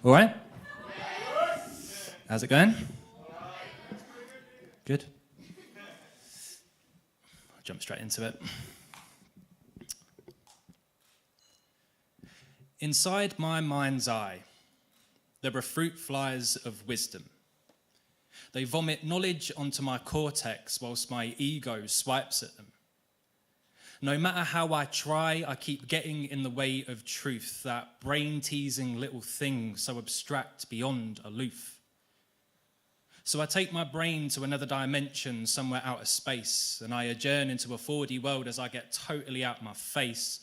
All right? How's it going? Good. I'll jump straight into it. Inside my mind's eye, there are fruit flies of wisdom. They vomit knowledge onto my cortex whilst my ego swipes at them. No matter how I try, I keep getting in the way of truth, that brain-teasing little thing so abstract beyond aloof. So I take my brain to another dimension somewhere out of space, and I adjourn into a 4D world as I get totally out my face,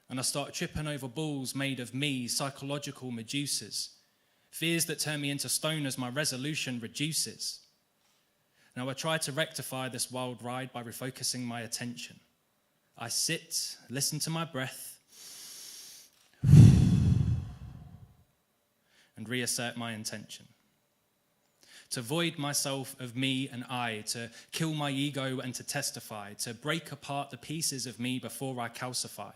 and I start tripping over balls made of me, psychological Medusas, fears that turn me into stone as my resolution reduces. Now I try to rectify this wild ride by refocusing my attention. I sit, listen to my breath, and reassert my intention. To void myself of me and I, to kill my ego and to testify, to break apart the pieces of me before I calcify.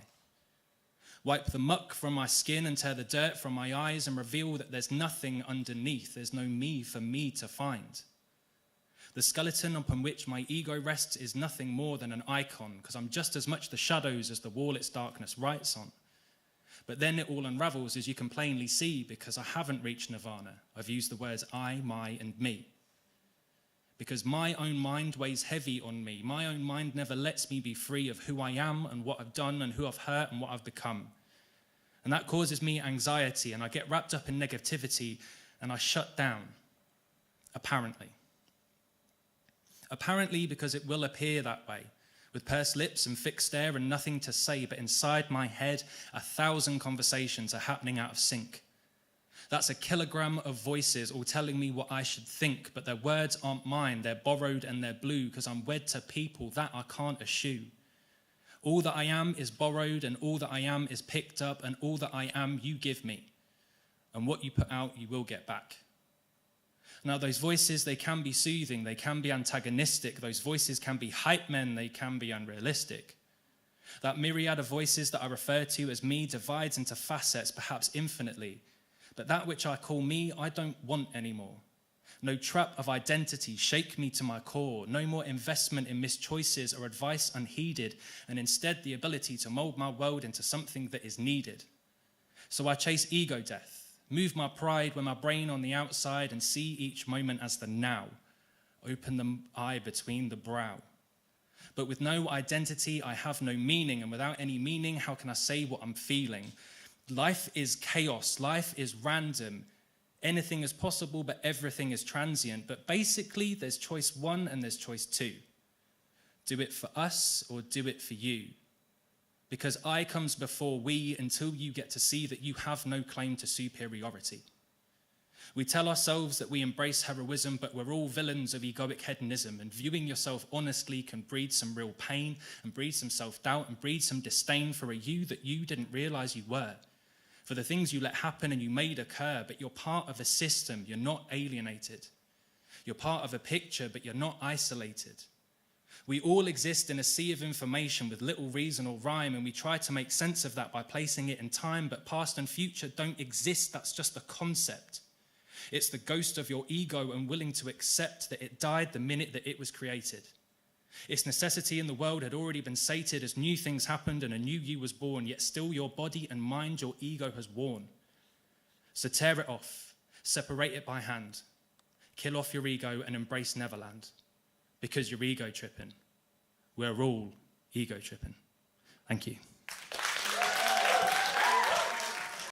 Wipe the muck from my skin and tear the dirt from my eyes and reveal that there's nothing underneath, there's no me for me to find. The skeleton upon which my ego rests is nothing more than an icon, because I'm just as much the shadows as the wall its darkness writes on. But then it all unravels, as you can plainly see, because I haven't reached nirvana. I've used the words I, my, and me. Because my own mind weighs heavy on me. My own mind never lets me be free of who I am and what I've done and who I've hurt and what I've become. And that causes me anxiety, and I get wrapped up in negativity, and I shut down, apparently. Apparently, because it will appear that way, with pursed lips and fixed stare and nothing to say, but inside my head, 1,000 conversations are happening out of sync. That's a kilogram of voices all telling me what I should think, but their words aren't mine, they're borrowed and they're blue, because I'm wed to people that I can't eschew. All that I am is borrowed, and all that I am is picked up, and all that I am you give me. And what you put out, you will get back. Now, those voices, they can be soothing, they can be antagonistic, those voices can be hype men, they can be unrealistic. That myriad of voices that I refer to as me divides into facets, perhaps infinitely. But that which I call me, I don't want anymore. No trap of identity shake me to my core, no more investment in mischoices or advice unheeded, and instead the ability to mold my world into something that is needed. So I chase ego death. Move my pride with my brain on the outside and see each moment as the now. Open the eye between the brow. But with no identity, I have no meaning. And without any meaning, how can I say what I'm feeling? Life is chaos. Life is random. Anything is possible, but everything is transient. But basically, there's choice one and there's choice two. Do it for us or do it for you. Because I comes before we until you get to see that you have no claim to superiority. We tell ourselves that we embrace heroism, but we're all villains of egoic hedonism, and viewing yourself honestly can breed some real pain and breed some self-doubt and breed some disdain for a you that you didn't realize you were, for the things you let happen and you made occur, but you're part of a system, you're not alienated. You're part of a picture, but you're not isolated. We all exist in a sea of information with little reason or rhyme, and we try to make sense of that by placing it in time, but past and future don't exist, that's just a concept. It's the ghost of your ego unwilling to accept that it died the minute that it was created. Its necessity in the world had already been sated as new things happened and a new you was born, yet still your body and mind your ego has worn. So tear it off, separate it by hand, kill off your ego and embrace Neverland. Because you're ego tripping. We're all ego tripping. Thank you.